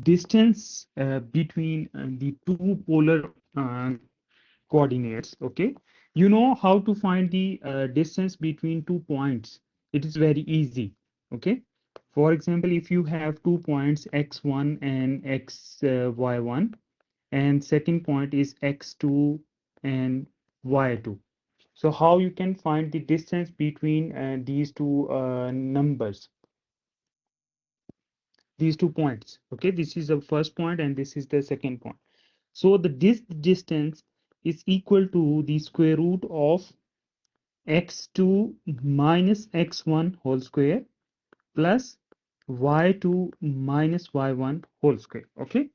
distance between the two polar coordinates. Okay, you know how to find the distance between 2 points. It is very easy. Okay, for example, if you have 2 points x1 and y1, and second point is x2 and y2. So how you can find the distance between these two numbers, these 2 points? Okay, this is the first point and this is the second point. So this distance is equal to the square root of x2 minus x1 whole square plus y2 minus y1 whole square. Okay,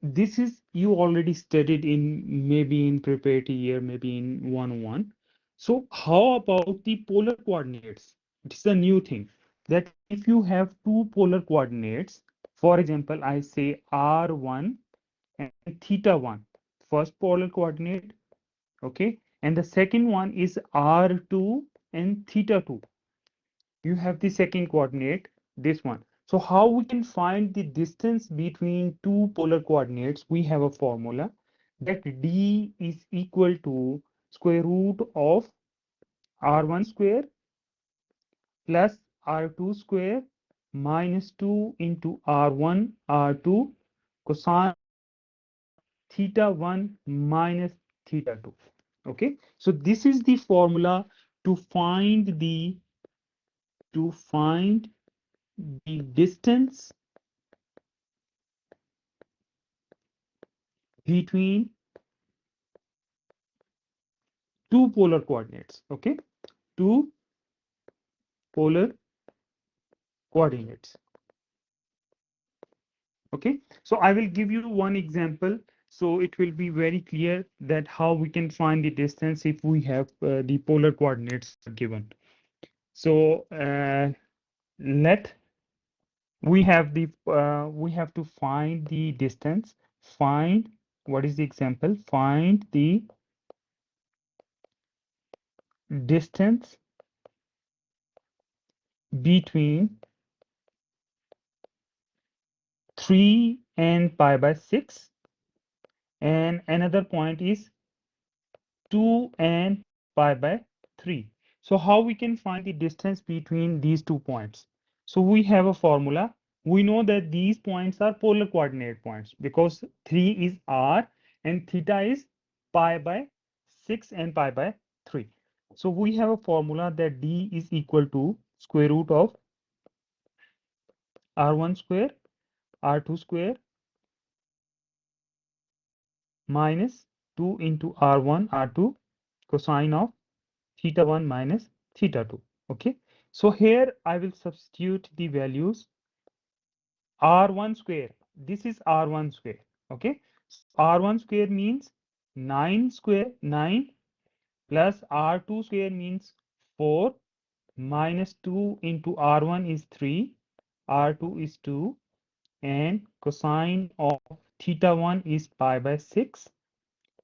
this is you already studied in maybe in preparatory year, maybe in 101. So how about the polar coordinates? It's a new thing that if you have two polar coordinates, for example, I say r1 and theta 1, first polar coordinate, okay, and the second one is r2 and theta 2. You have the second coordinate, this one. So how we can find the distance between two polar coordinates? We have a formula that d is equal to square root of r1 square plus r2 square minus 2 into r1 r2 cosine theta 1 minus theta 2. Okay, so this is the formula to find the distance between two polar coordinates. Okay, two polar coordinates. Okay, so I will give you one example, so it will be very clear that how we can find the distance if we have the polar coordinates given. So let we have to find the distance. Find, what is the example? Find the distance between 3 and pi by 6, and another point is 2 and pi by 3. So how we can find the distance between these 2 points? So we have a formula. We know that these points are polar coordinate points because 3 is r and theta is pi by 6 and pi by 3. So we have a formula that d is equal to square root of r1 square r2 square minus 2 into r1 r2 cosine of theta 1 minus theta 2. Okay, so here I will substitute the values. R1 square, this is R1 square. Okay, R1 square means 9 square, 9 plus R2 square means 4 minus 2 into R1 is 3, R2 is 2, and cosine of theta 1 is pi by 6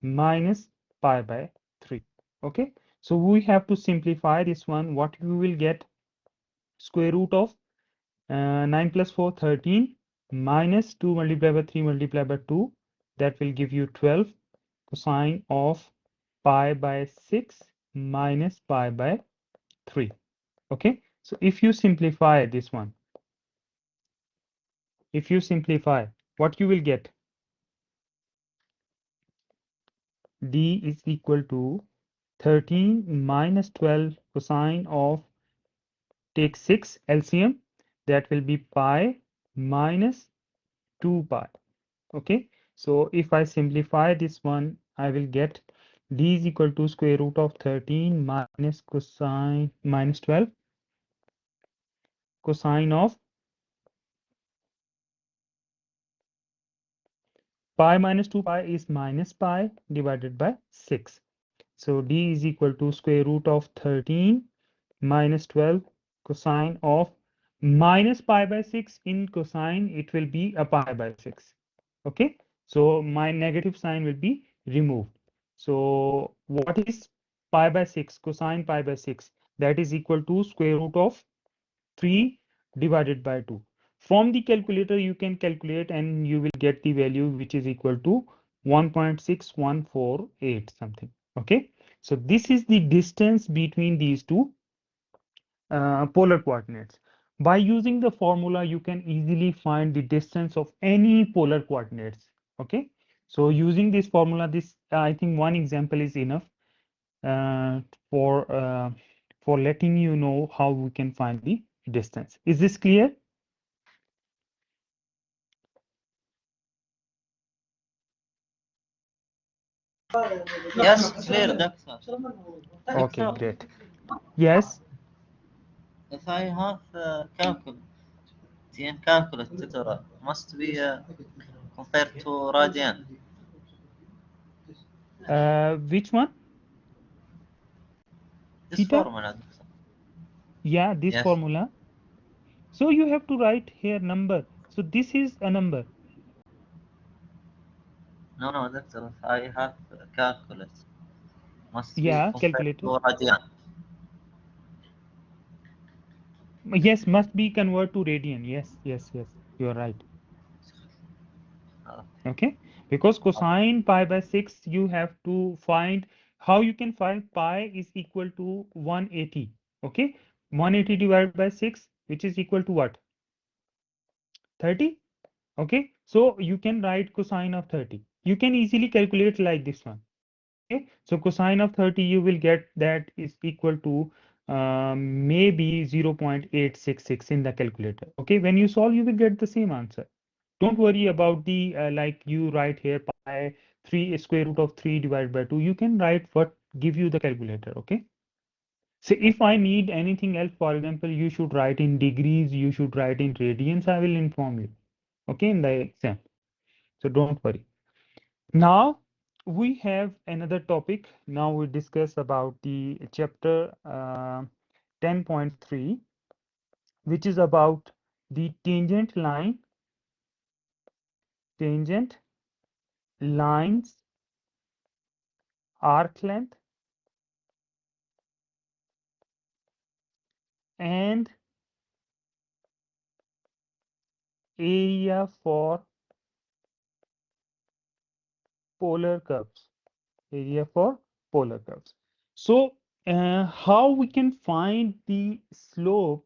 minus pi by 3. Okay, so we have to simplify this one. What we will get? Square root of 9 plus 4, 13, minus 2 multiplied by 3 multiplied by 2, that will give you 12, cosine of pi by 6 minus pi by 3. Okay, so if you simplify this one, if you simplify, what you will get? D is equal to 13 minus 12 cosine of, take 6 LCM, that will be pi minus 2 pi. Okay, so if I simplify this one, I will get d is equal to square root of 13 minus cosine minus 12 cosine of pi minus 2 pi is minus pi divided by 6. So d is equal to square root of 13 minus 12 cosine of minus pi by 6. In cosine, it will be a pi by 6. Okay, so my negative sign will be removed. So what is pi by 6? Cosine pi by 6, that is equal to square root of 3 divided by 2. From the calculator, you can calculate and you will get the value which is equal to 1.6148 something. Okay, so this is the distance between these two polar coordinates. By using the formula, you can easily find the distance of any polar coordinates. Okay, so using this formula, this I think one example is enough uh, for uh, for letting you know how we can find the distance. Is this clear? Yes, clear, doctor. Okay, Doctor, great. Yes. if I have calculator must be compared to radian. Which one? This Theta? formula, doctor. Yeah, this Yes. formula. So you have to write here number. So this is a number. No, no, doctor. If I have calculus, must be Yeah, compared calculator. to radian. Yes, must be convert to radian. Yes, yes, yes. You are right. Uh, Okay, because cosine pi by 6, you have to find how you can find pi is equal to 180. Okay, 180 divided by 6, which is equal to what? 30. Okay, so you can write cosine of 30. You can easily calculate like this one. Okay, so cosine of 30, you will get that is equal to maybe 0.866 in the calculator. Okay, when you solve, you will get the same answer. Don't worry about the like you write here pi 3 square root of 3 divided by 2. You can write what give you the calculator. Okay. So if I need anything else, for example, you should write in degrees, you should write in radians, I will inform you. Okay, in the exam. So don't worry. Now we have another topic. Now we discuss about the chapter 10.3, which is about the tangent line, tangent lines, arc length, and area for polar curves. Area for polar curves. So, how we can find the slope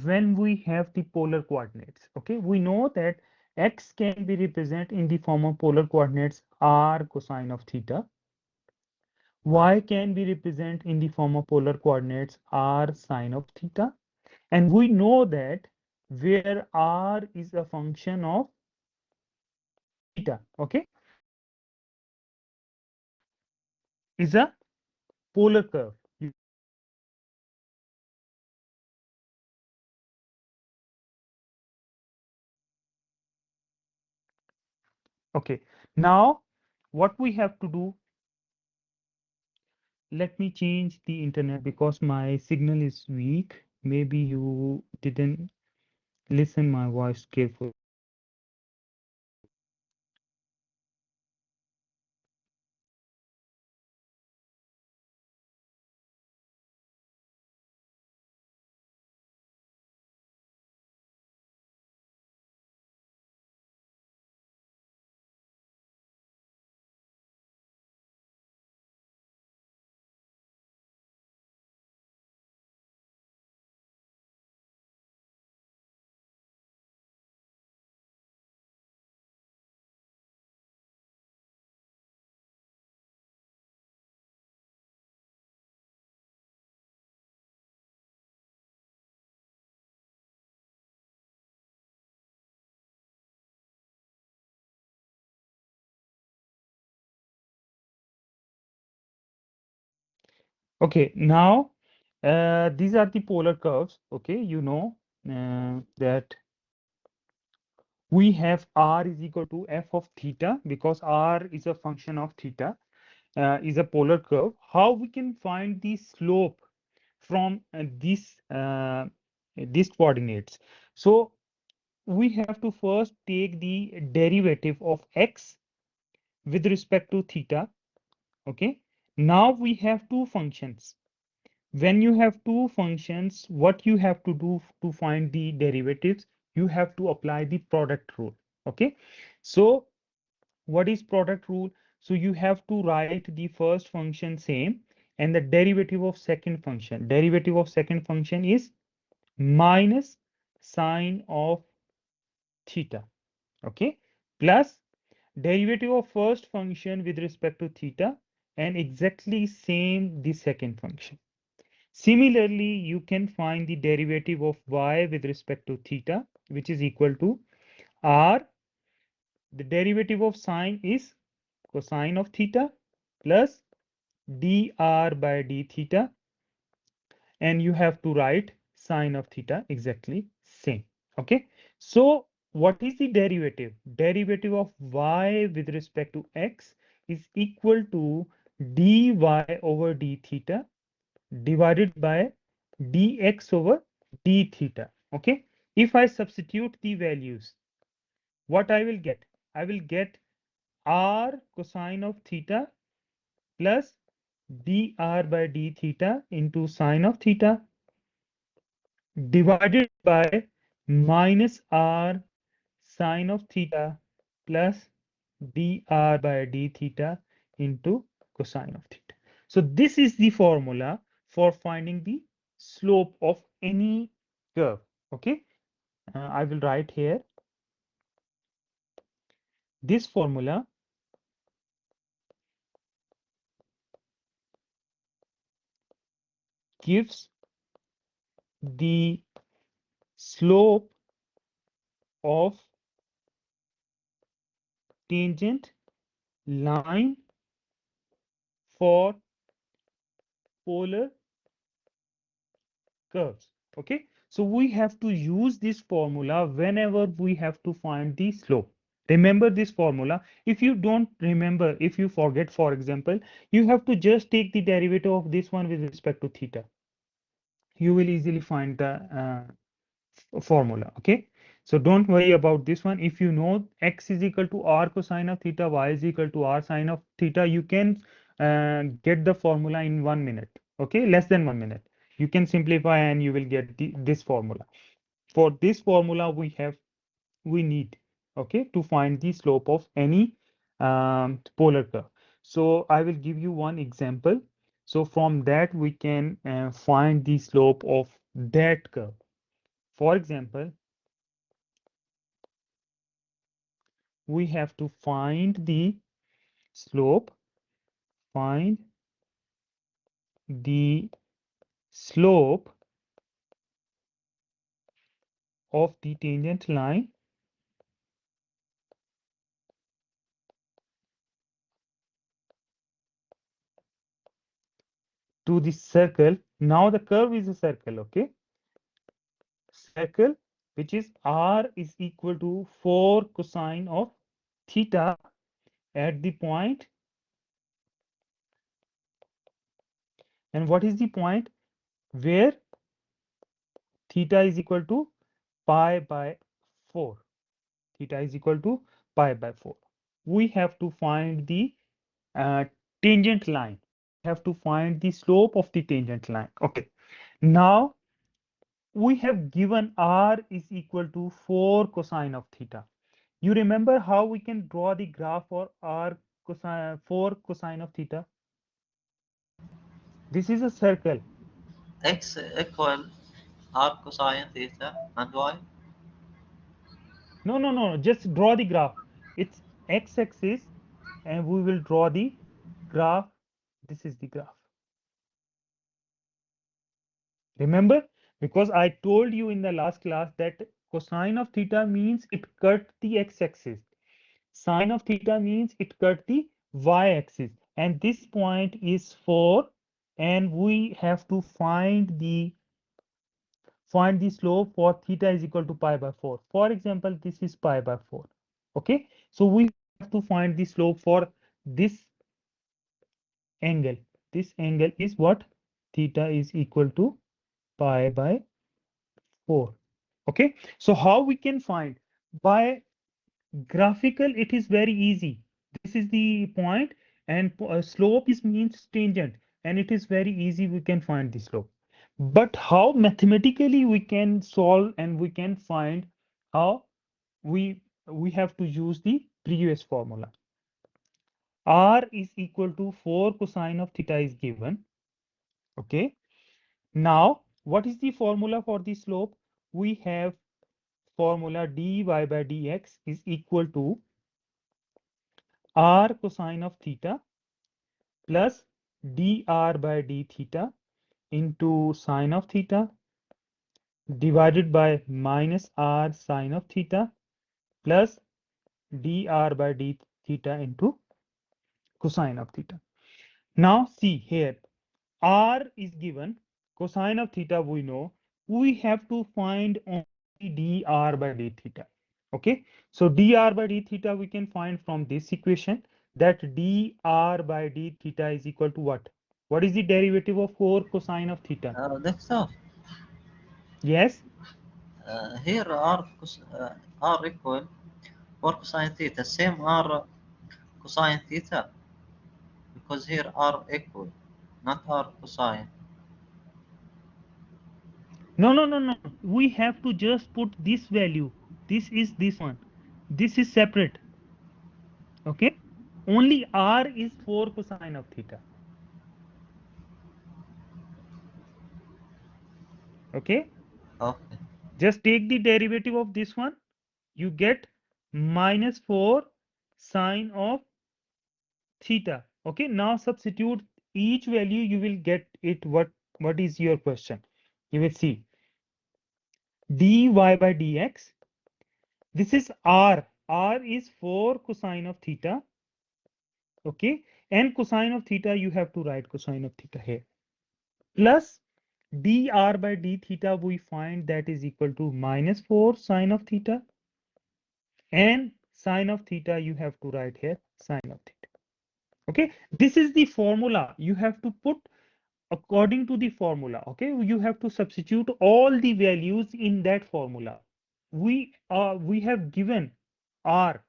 when we have the polar coordinates? Okay, we know that x can be represented in the form of polar coordinates r cosine of theta. Y can be represented in the form of polar coordinates r sine of theta. And we know that where r is a function of theta, okay, is a polar curve. Okay, now what we have to do, let me change the internet because my signal is weak. Maybe you didn't listen my voice carefully. Okay, now these are the polar curves. Okay, you know that we have r is equal to f of theta because r is a function of theta, is a polar curve. How we can find the slope from these coordinates? So we have to first take the derivative of x with respect to theta. Okay, now we have two functions. When you have two functions, what you have to do to find the derivatives? you have to apply the product rule. Okay, so what is product rule? So you have to write the first function same and the derivative of second function. Derivative of second function is minus sine of theta. Okay, plus derivative of first function with respect to theta and exactly same the second function. Similarly, you can find the derivative of y with respect to theta, which is equal to r. The derivative of sine is cosine of theta plus dr by d theta, and you have to write sine of theta exactly same. Okay, so what is the derivative? Derivative of y with respect to x is equal to dy over d theta divided by dx over d theta. Okay, if I substitute the values, what I will get? I will get r cosine of theta plus dr by d theta into sine of theta divided by minus r sine of theta plus dr by d theta into cosine of theta. So this is the formula for finding the slope of any curve. Okay, I will write here. This formula gives the slope of tangent line for polar curves. Okay, so we have to use this formula whenever we have to find the slope. Remember this formula. If you don't remember, if you forget, for example, you have to just take the derivative of this one with respect to theta. You will easily find the formula. Okay, so don't worry about this one. If you know x is equal to r cosine of theta, y is equal to r sine of theta, you can get the formula in 1 minute. Okay, less than 1 minute. You can simplify and you will get this formula. For this formula, we need, okay, to find the slope of any polar curve. So I will give you one example. So from that we can find the slope of that curve. For example, we have to find the slope, find the slope of the tangent line to the circle. Now the curve is a circle, okay? Circle, which is r is equal to 4 cosine of theta at the point. And what is the point where theta is equal to pi by 4? Theta is equal to pi by 4. We have to find the uh, tangent line. We have to find the slope of the tangent line. Okay. Now we have given r is equal to 4 cosine of theta. You remember how we can draw the graph for r cosine 4 cosine of theta? This is a circle. X equal r cosine theta and y. No, no, no. Just draw the graph. It's x-axis, and we will draw the graph. This is the graph. Remember, because I told you in the last class that cosine of theta means it cut the x-axis. Sine of theta means it cut the y-axis. And this point is 4, and we have to find the slope for theta is equal to pi by 4. For example, this is pi by 4. Okay, so we have to find the slope for this angle. This angle is what? Theta is equal to pi by 4. Okay, so how we can find? By graphical, it is very easy. This is the point, and slope is means tangent, and it is very easy. We can find the slope. But how mathematically we can solve and we can find How? We have to use the previous formula. R is equal to 4 cosine of theta is given. Okay. Now, what is the formula for the slope? We have formula dy by dx is equal to r cosine of theta plus dr by d theta into sine of theta divided by minus r sine of theta plus dr by d theta into cosine of theta. Now see here, r is given, cosine of theta we know, we have to find only dr by d theta. Okay, so dr by d theta we can find from this equation, that dr by d theta is equal to what? What is the derivative of 4 cosine of theta? Doctor, Yes. here r equal 4 cosine theta, same r cosine theta, because here r equal, not r cosine. No, no, no, no. We have to just put this value. This is this one. This is separate. Okay. Only r is 4 cosine of theta. Okay. Okay. Just take the derivative of this one. You get minus 4 sine of theta. Okay. Now substitute each value. You will get it. What is your question? You will see dy by dx. This is r. R is 4 cosine of theta. Okay, and cosine of theta, you have to write cosine of theta here, plus dr by d theta, we find that is equal to minus 4 sine of theta, and sine of theta you have to write here sine of theta. Okay, this is the formula you have to put according to the formula. Okay, you have to substitute all the values in that formula. We have given r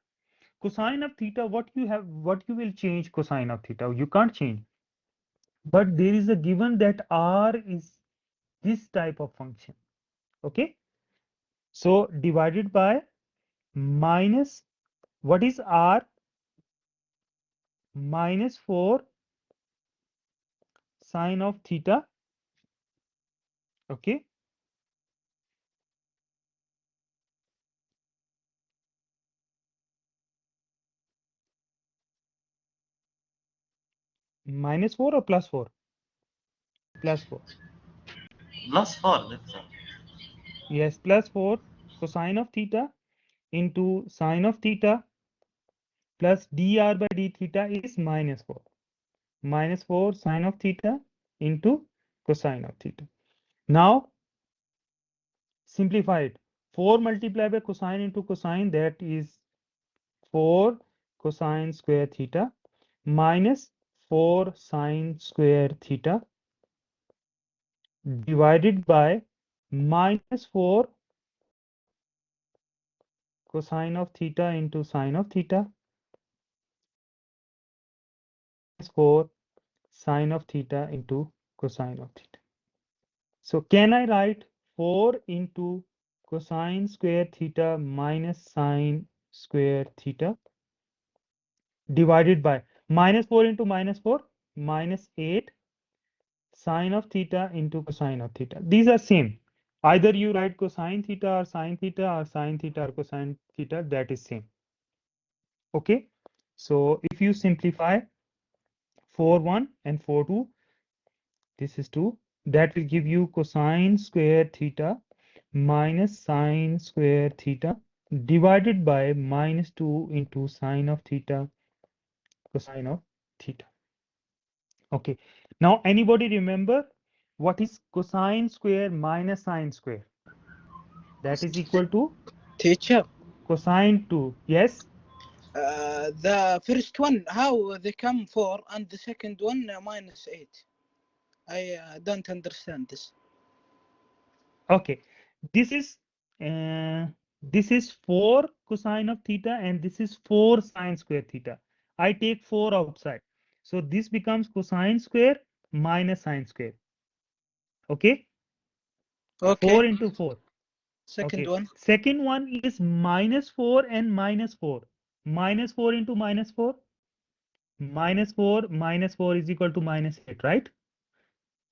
cosine of theta. What you will change cosine of theta? You can't change. But there is a given that r is this type of function. Okay, so divided by minus, what is r? Minus 4 sine of theta. Okay, minus 4 or plus 4? Plus 4. Plus 4, doctor. Yes, plus 4 cosine of theta into sine of theta plus dr by d theta is minus 4. Minus 4 sine of theta into cosine of theta. Now simplify it. 4 multiplied by cosine into cosine, that is 4 cosine square theta minus 4 sine square theta divided by minus 4 cosine of theta into sine of theta minus 4 sine of theta into cosine of theta. So can I write 4 into cosine square theta minus sine square theta divided by minus 4 into minus 4, minus 8 sine of theta into cosine of theta. These are same. Either you write cosine theta or sine theta or sine theta or cosine theta, that is same. Okay. So if you simplify 4 1 and 4 2, this is 2. That will give you cosine square theta minus sine square theta divided by minus 2 into sine of theta cosine of theta. Okay. Now anybody remember what is cosine square minus sine square? That is equal to Teacher, cosine 2. Yes. the first one, how they come 4, and the second one minus 8. I don't understand this. Okay. This is uh, this is 4 cosine of theta and this is 4 sine square theta. I take 4 outside. So this becomes cosine square minus sine square. Okay. Okay. 4 into 4. second one. Second one is -4 and -4. -4 into -4. -4 is equal to -8, right?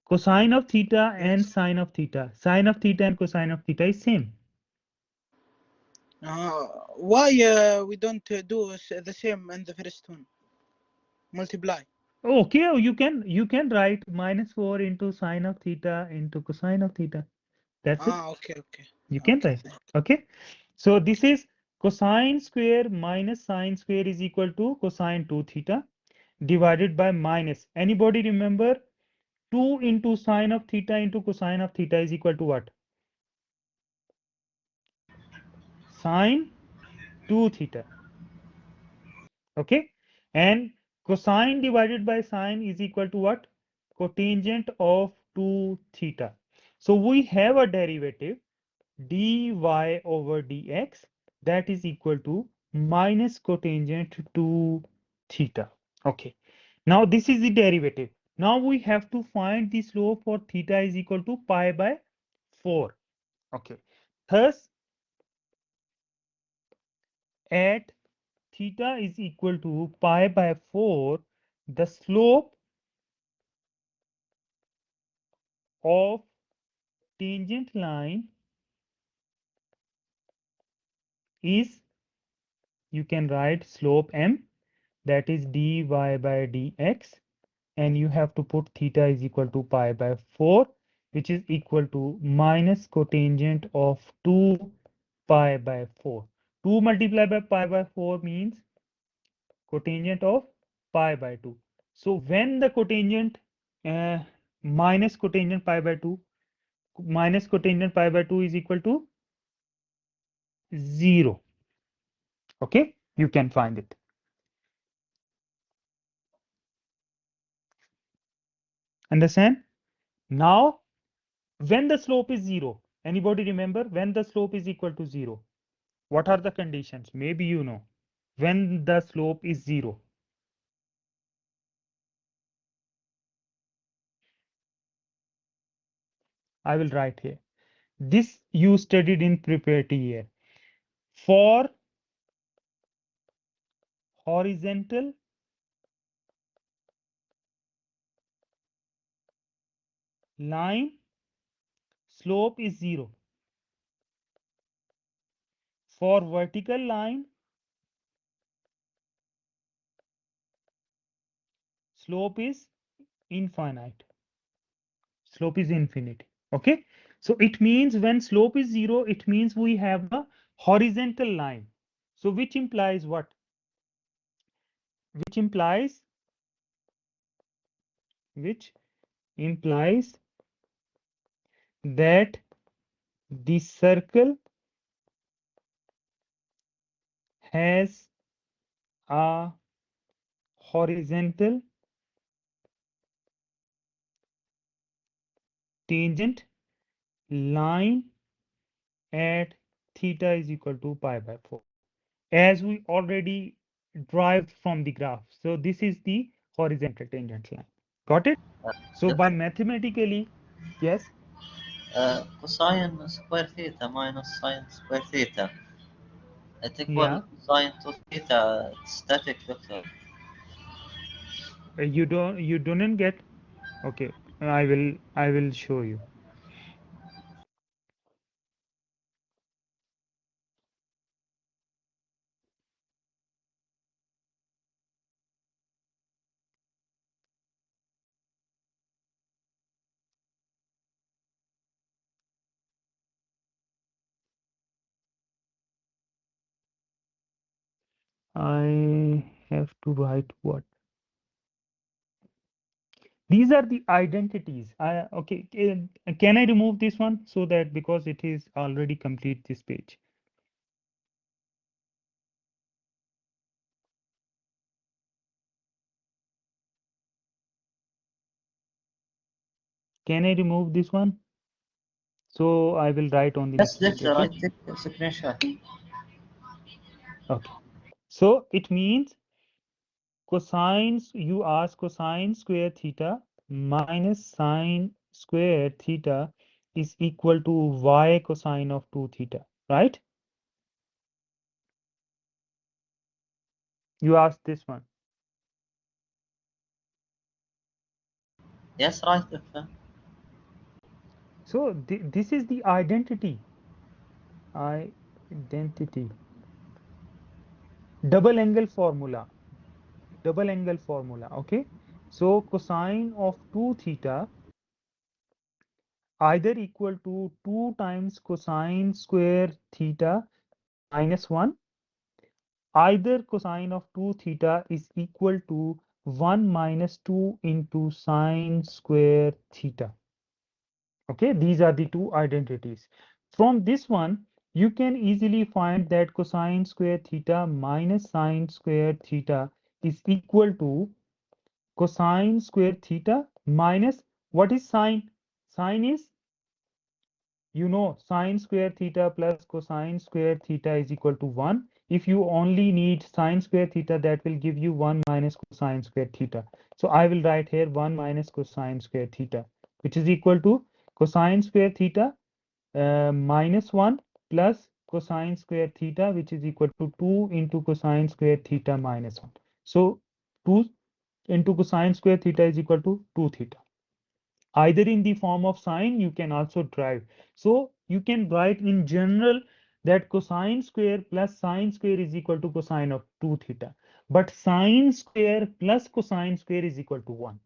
Cosine of theta and Yes. sine of theta. Sine of theta and cosine of theta is same. Why we don't do the same in the first one? Multiply. Okay, you can write -4 into sine of theta into cosine of theta. That's it. Okay. You can Okay. write. Okay. So this is cosine square minus sine square is equal to cosine 2 theta divided by minus. Anybody remember 2 into sine of theta into cosine of theta is equal to what? Sine 2 theta. Okay. And cosine divided by sine is equal to what? Cotangent of 2 theta. So we have a derivative dy over dx that is equal to minus cotangent to theta. Okay. Now this is the derivative. Now we have to find the slope for theta is equal to pi by 4. Okay. Thus, at theta is equal to pi by 4, the slope of tangent line is, you can write slope m, that is dy by dx, and you have to put theta is equal to pi by 4, which is equal to minus cotangent of 2 pi by 4. 2 multiplied by pi by 4 means cotangent of pi by 2. So when the cotangent uh, minus cotangent pi by 2 minus cotangent pi by 2 is equal to 0. Okay, you can find it. Understand? Now, when the slope is 0, anybody remember when the slope is equal to 0? What are the conditions? Maybe you know. When the slope is 0. I will write here. This you studied in preparatory year. For horizontal line, slope is 0. For vertical line, slope is infinite. Slope is infinity. Okay. So it means when slope is 0, it means we have a horizontal line. So which implies what? Which implies which implies that the circle has a horizontal tangent line at theta is equal to pi by 4, as we already derived from the graph. So this is the horizontal tangent line. Got it? So The by mathematically, yes, cosine square theta minus sine square theta. It equal yeah, sine to theta static vector. you don't get. Okay, I will show you. I have to write what? These are the identities. Okay, can I remove this one so that because it is already complete this page? Can I remove this one? So I will write on the Yes, next page. later I Okay. take a screenshot. Okay. So it means cosines, you ask cosine square theta minus sine square theta is equal to y cosine of 2 theta, right? You asked this one. Yes, right, Dr. So this is the identity. Identity. Double angle formula. Double angle formula. Okay. So cosine of 2 theta either equal to 2 times cosine square theta minus 1. Either cosine of 2 theta is equal to 1 minus 2 into sine square theta. Okay, these are the two identities. From this one, you can easily find that cosine square theta minus sine square theta is equal to cosine square theta minus what is sine? Sine is, you know, sine square theta plus cosine square theta is equal to 1. If you only need sine square theta, that will give you 1 minus cosine square theta. So I will write here 1 minus cosine square theta, which is equal to cosine square theta minus 1 plus cosine square theta, which is equal to 2 into cosine square theta minus 1. So 2 into cosine square theta is equal to 2 theta. Either in the form of sine, you can also derive. So you can write in general that cosine square plus sine square is equal to cosine of 2 theta. But sine square plus cosine square is equal to 1.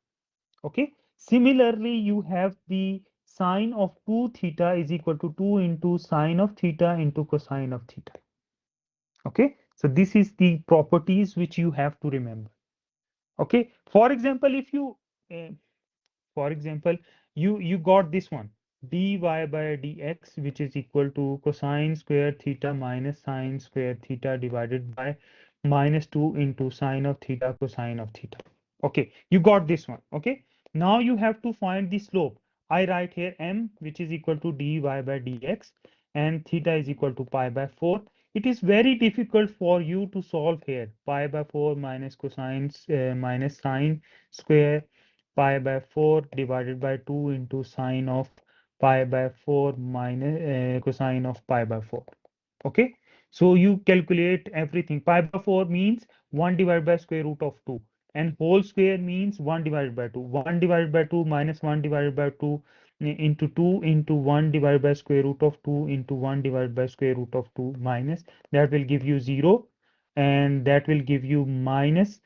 Okay. Similarly, you have the sine of 2 theta is equal to 2 into sine of theta into cosine of theta. Okay. So this is the properties which you have to remember. Okay. For example, if you uh, for example, you got this one dy by dx, which is equal to cosine square theta minus sine square theta divided by minus 2 into sine of theta cosine of theta. Okay, you got this one. Okay, now you have to find the slope. I write here m, which is equal to dy by dx, and theta is equal to pi by 4. It is very difficult for you to solve here. Pi by 4 minus cosine minus sine square pi by 4 divided by 2 into sine of pi by 4 minus cosine of pi by 4. Okay, so you calculate everything. Pi by 4 means 1 divided by square root of 2, and whole square means 1 divided by 2. 1 divided by 2 minus 1 divided by 2 into 2 into 1 divided by square root of 2 into 1 divided by square root of 2 minus, that will give you 0, and that will give you minus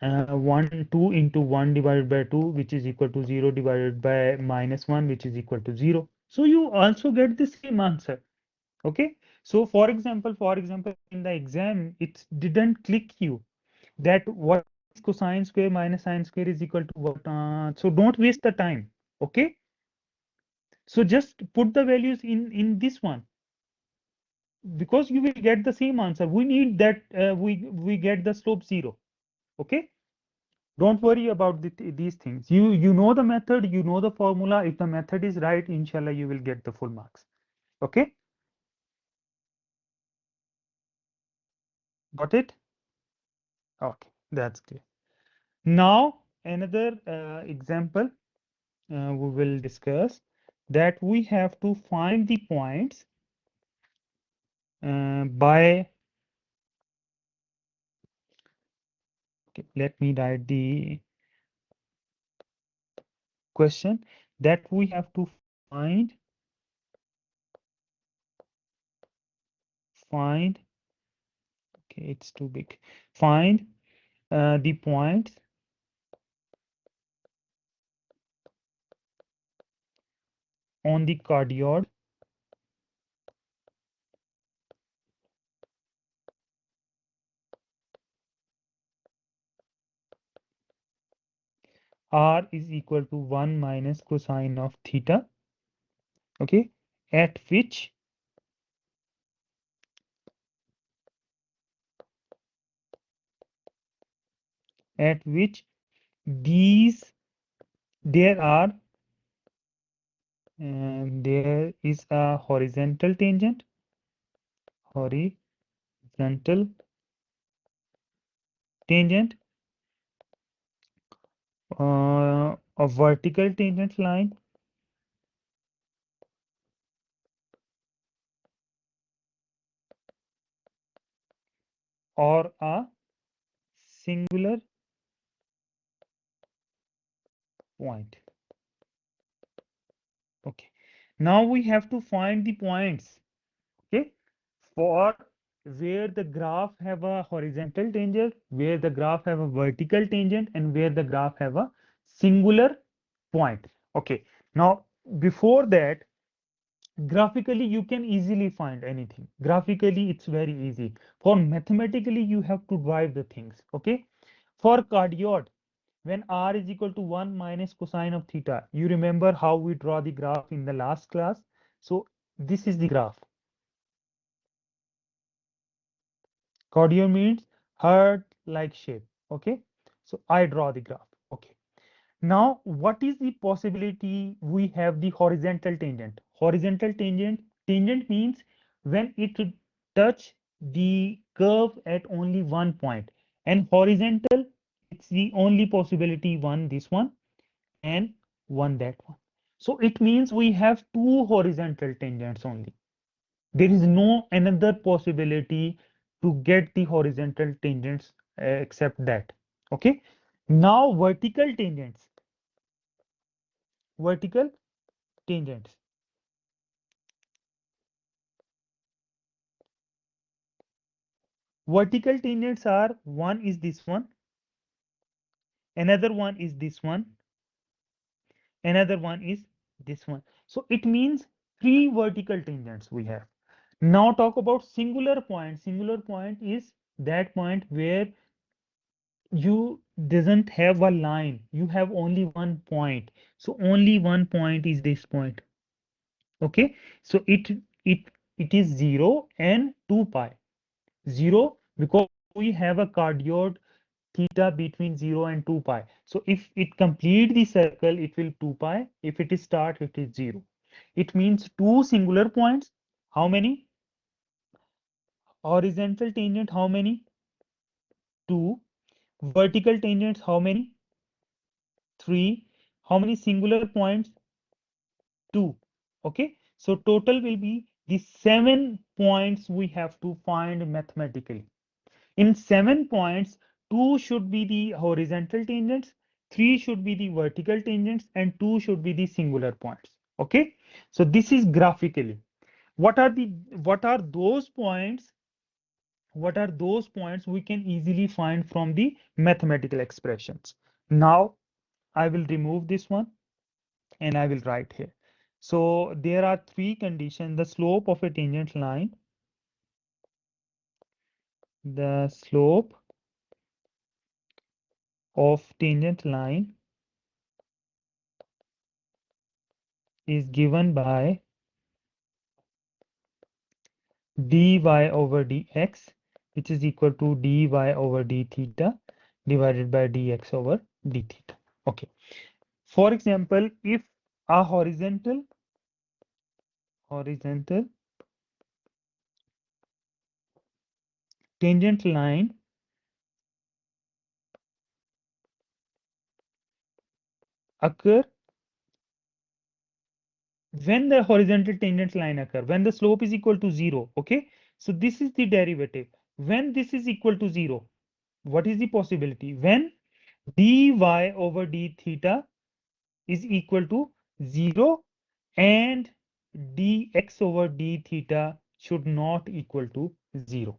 1 2 into 1 divided by 2, which is equal to 0 divided by minus 1, which is equal to 0. So you also get the same answer. Okay, so for example in the exam it didn't click you that what is cosine square minus sine square is equal to what, so don't waste the time. Okay, so just put the values in this one, because you will get the same answer. We need that we get the slope 0. Okay, don't worry about these things. You know the method, you know the formula. If the method is right, inshallah you will get the full marks. Okay, got it? Okay, that's clear. Now another example we will discuss, that we have to find the points by, okay, let me write the question, that we have to find find okay, it's too big. Find the points on the cardioid r is equal to 1 minus cosine of theta. Okay, at which at which these there are there is a horizontal tangent, a vertical tangent line, or a singular point. Okay. Now we have to find the points. Okay. For where the graph have a horizontal tangent, where the graph have a vertical tangent, and where the graph have a singular point. Okay. Now before that, graphically you can easily find anything. Graphically it's very easy. For mathematically you have to drive the things. Okay. For cardioid, when r is equal to 1 minus cosine of theta, you remember how we draw the graph in the last class. So this is the graph. Cardioid means heart like shape. Okay. So I draw the graph. Okay. Now, what is the possibility we have the horizontal tangent? Horizontal tangent means when it touch the curve at only one point, and horizontal, it's the only possibility one this one and one that one. So it means we have two horizontal tangents only. There is no another possibility to get the horizontal tangents except that. Okay. Now vertical tangents. Vertical tangents. Vertical tangents are one is this one, another one is this one, another one is this one. So it means three vertical tangents we have. Now talk about singular point. Singular point is that point where you doesn't have a line. You have only one point. So only one point is this point. Okay. So it it is 0 and 2 pi. 0 because we have a cardioid theta between 0 and 2 pi. So if it complete the circle, it will 2 pi. If it is start, it is 0. It means two singular points. How many? Horizontal tangent, how many? Two. Vertical tangents, how many? Three. How many singular points? Two. Okay. So total will be the 7 points we have to find mathematically. In 7 points, two should be the horizontal tangents, three should be the vertical tangents, and two should be the singular points. Okay. So this is graphically. What are the what are those points? What are those points we can easily find from the mathematical expressions? Now I will remove this one and I will write here. So there are three conditions. The slope of a tangent line, the slope of tangent line is given by dy over dx, which is equal to dy over d theta divided by dx over d theta. Okay. For example, if a horizontal tangent line occur when the horizontal tangent line occur, when the slope is equal to 0. Okay. So this is the derivative. When this is equal to 0, what is the possibility? When dy over d theta is equal to 0 and dx over d theta should not equal to 0.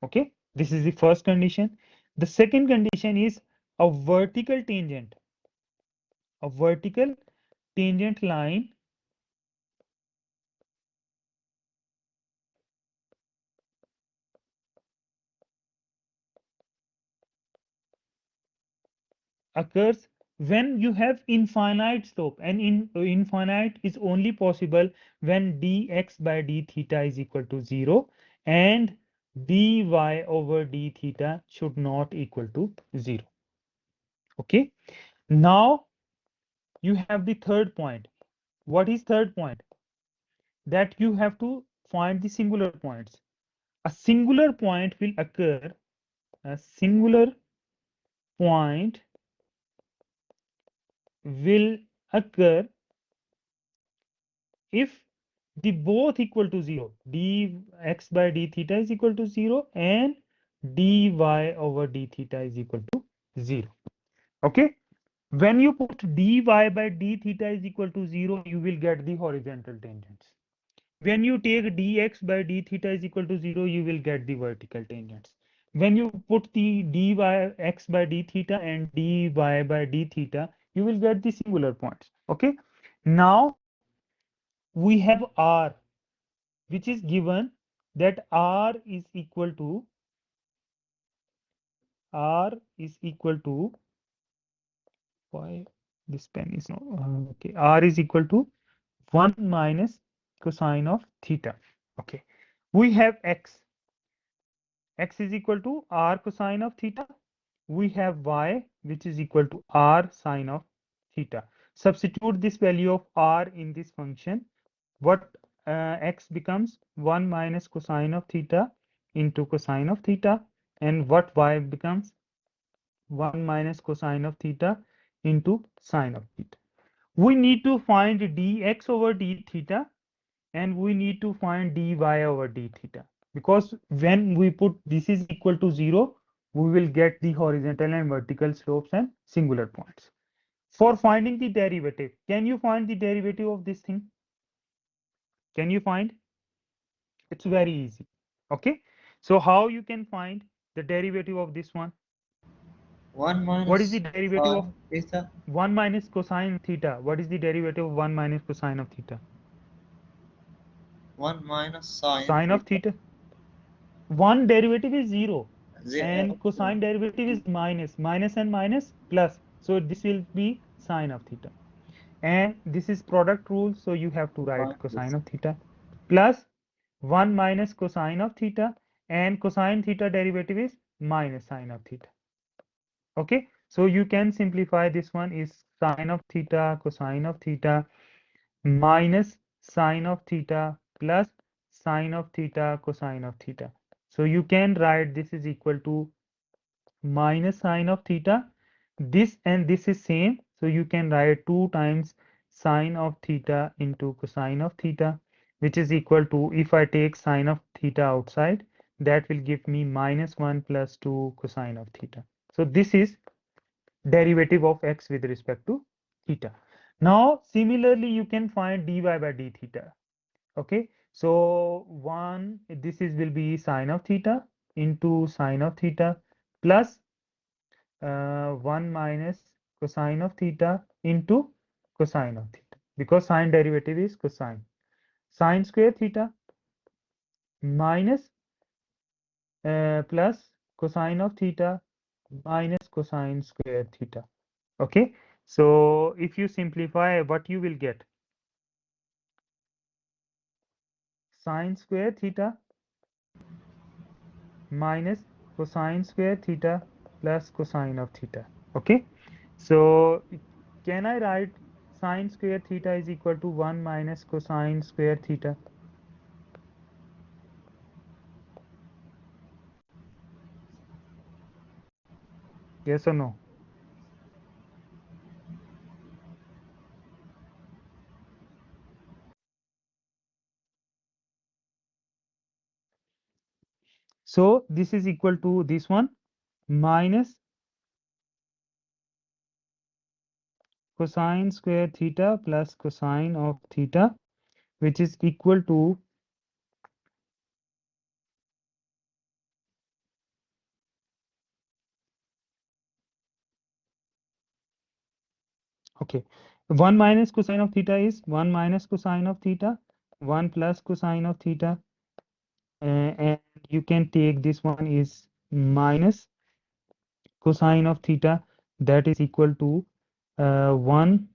Okay, this is the first condition. The second condition is a vertical tangent. A vertical tangent line occurs when you have infinite slope, and infinite is only possible when dx by d theta is equal to 0 and dy over d theta should not equal to 0. Okay. Now you have the third point. What is third point? That you have to find the singular points. A singular point will occur. A singular point will occur if the both equal to 0, dx by d theta is equal to 0 and dy over d theta is equal to 0. Okay. When you put dy by d theta is equal to 0, you will get the horizontal tangents. When you take dx by d theta is equal to 0, you will get the vertical tangents. When you put the dy x by d theta and dy by d theta, you will get the singular points. Okay. Now we have r, which is given that r is equal to why this pen is not okay, r is equal to 1 minus cosine of theta. Okay, we have x is equal to r cosine of theta. We have y, which is equal to r sine of theta. Substitute this value of r in this function. What x becomes 1 minus cosine of theta into cosine of theta, and what y becomes 1 minus cosine of theta into sine of theta. We need to find dx over d theta, and we need to find dy over d theta, because when we put this is equal to 0, we will get the horizontal and vertical slopes and singular points. For finding the derivative, can you find the derivative of this thing? Can you find? It's very easy. Okay, so how you can find the derivative of this one? 1 What is the minus derivative of sine theta. 1 minus cosine theta? What is the derivative of 1 minus cosine of theta? 1 minus sine Sine of theta. theta. One derivative is 0 and Okay. cosine derivative is minus and minus plus. So this will be sine of theta. And this is product rule, so you have to write cosine Minus. of theta plus 1 minus cosine of theta, and cosine theta derivative is minus sine of theta. Okay, so you can simplify this one is sine of theta cosine of theta minus sine of theta plus sine of theta cosine of theta. So you can write this is equal to minus sine of theta. This and this is same, so you can write 2 times sine of theta into cosine of theta, which is equal to, if I take sine of theta outside, that will give me minus 1 plus 2 cosine of theta. So this is derivative of x with respect to theta. Now similarly you can find dy by d theta. Okay, so this is will be sine of theta into sine of theta plus 1 minus cosine of theta into cosine of theta, because sine derivative is cosine. Sine square theta minus plus cosine of theta minus cosine square theta. Okay, so if you simplify, what you will get? Sine square theta minus cosine square theta plus cosine of theta. Okay, so can I write sine square theta is equal to 1 minus cosine square theta? Yes or no? So this is equal to this one minus cosine square theta plus cosine of theta, which is equal to, okay, 1 minus cosine of theta is 1 minus cosine of theta, 1 plus cosine of theta, and you can take this one is minus cosine of theta, that is equal to 1,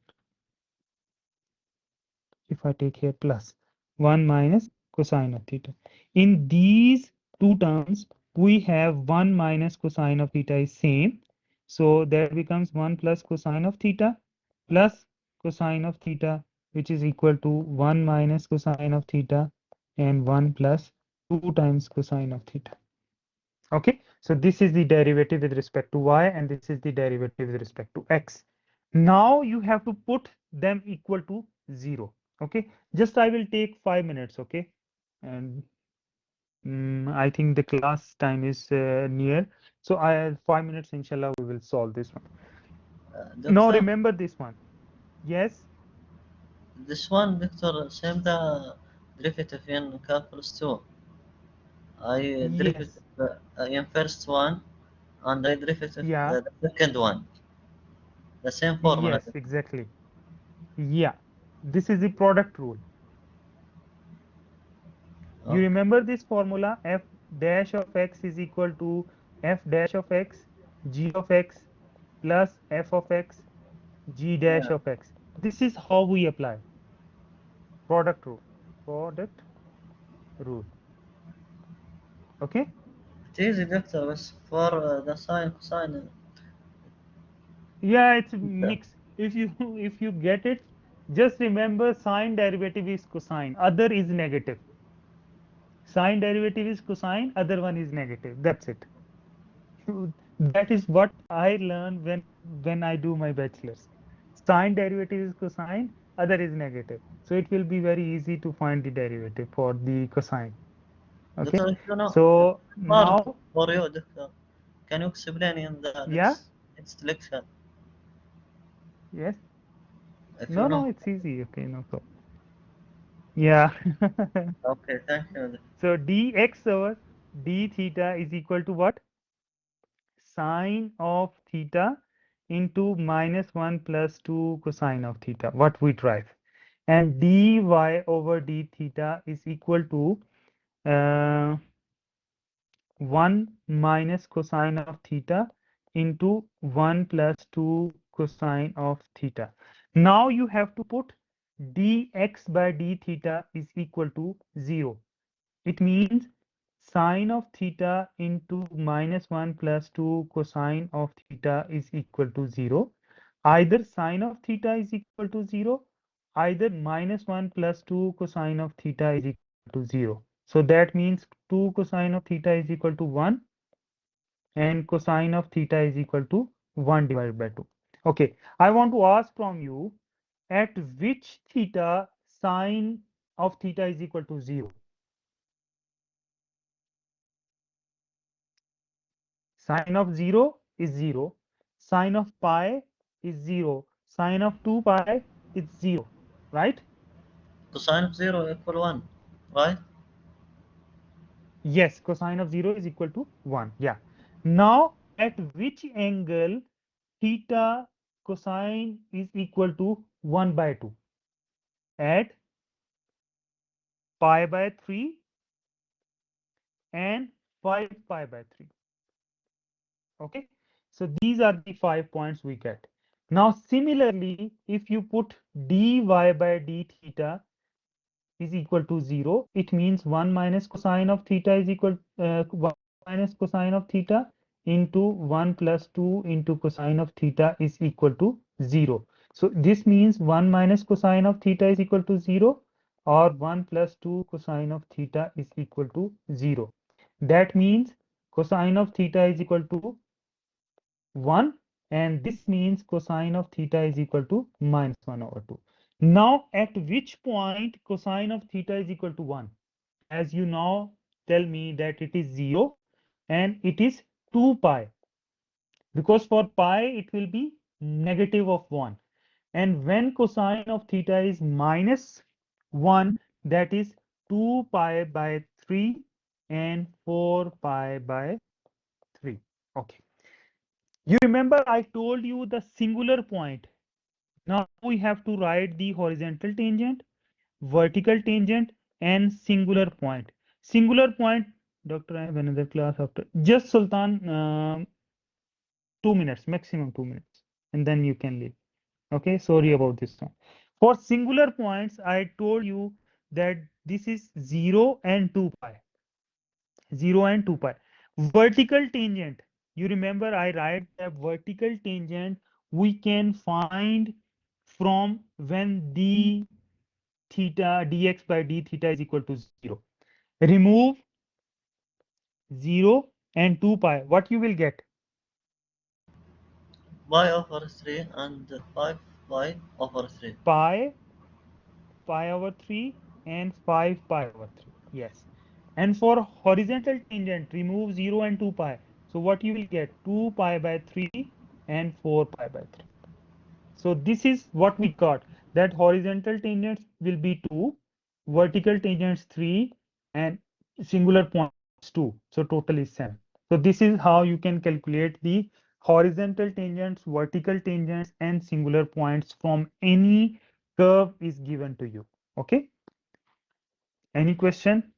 if I take here plus 1 minus cosine of theta. In these two terms, we have 1 minus cosine of theta is same. So that becomes 1 plus cosine of theta plus cosine of theta, which is equal to 1 minus cosine of theta and 1 plus 2 times cosine of theta. Okay, so this is the derivative with respect to y, and this is the derivative with respect to x. Now you have to put them equal to 0. Okay, just I will take 5 minutes. Okay, and I think the class time is near. So 5 minutes, inshallah, we will solve this one. Now Doctor, remember this one. Yes, this one, Doctor, same the derivative in calculus 2. I derivative yes, in first one, and I derivative yeah, the second one. The same formula. yes, exactly. Yeah, this is the product rule. You Okay. remember this formula, f dash of x is equal to f dash of x, g of x plus f of x, g dash Yeah. of x. This is how we apply product rule. Product rule. Okay. It is, Doctor, but for the sine, cosine. Yeah, it's a Yeah. mix. If you if you get it, just remember sine derivative is cosine, other is negative. Sine derivative is cosine, other one is negative. That's it. That is what I learn when I do my bachelor's. Sine derivative is cosine, other is negative. So it will be very easy to find the derivative for the cosine. Okay. Doctor, if you know, if So it's hard now, for you, Doctor, can you explain in the yeah, next lecture? yes. If you No, know. no, it's easy. Okay, no problem. Yeah. Okay, thank you. So dx over d theta is equal to what? Sine of theta into minus 1 plus 2 cosine of theta, what we derive. And dy over d theta is equal to 1 minus cosine of theta into 1 plus 2 cosine of theta. Now you have to put dx by d theta is equal to 0. It means sine of theta into minus 1 plus 2 cosine of theta is equal to 0. Either sine of theta is equal to 0, either minus 1 plus 2 cosine of theta is equal to 0. So that means 2 cosine of theta is equal to 1 and cosine of theta is equal to 1 divided by 2. Okay, I want to ask from you, at which theta sine of theta is equal to 0? Sine of 0 is 0. Sine of pi is 0. Sine of 2 pi is 0. Right? Cosine of 0 equal 1, right? Yes, cosine of 0 is equal to 1. Yeah. Now, at which angle theta cosine is equal to 1 by 2? At pi by 3 and 5 pi by 3. Okay. So these are the 5 points we get. Now, similarly, if you put dy by d theta is equal to 0, it means 1 minus cosine of theta is equal 1 minus cosine of theta into 1 plus 2 into cosine of theta is equal to 0. So this means 1 minus cosine of theta is equal to 0 or 1 plus 2 cosine of theta is equal to 0. That means cosine of theta is equal to 1, and this means cosine of theta is equal to minus 1 over 2. Now, at which point cosine of theta is equal to 1? As you now tell me that it is 0 and it is 2 pi, because for pi it will be negative of 1. And when cosine of theta is minus 1, that is 2 pi by 3 and 4 pi by 3. Okay. You remember I told you the singular point. Now we have to write the horizontal tangent, vertical tangent, and singular point. Singular point, Doctor, I have another class after. Just Sultan, 2 minutes, maximum 2 minutes, and then you can leave. Okay, sorry about this one. For singular points, I told you that this is 0 and 2 pi. 0 and 2 pi. Vertical tangent. You remember I write the vertical tangent we can find from when d theta dx by d theta is equal to 0. Remove 0 and 2 pi. What you will get? Pi over 3 and 5 pi over 3. Pi, pi over 3 and 5 pi over 3. Yes. And for horizontal tangent, remove 0 and 2 pi. So what you will get? 2 pi by 3 and 4 pi by 3. So this is what we got, that horizontal tangents will be 2, vertical tangents 3, and singular points 2. So total is 7. So this is how you can calculate the horizontal tangents, vertical tangents, and singular points from any curve is given to you. Okay. Any question?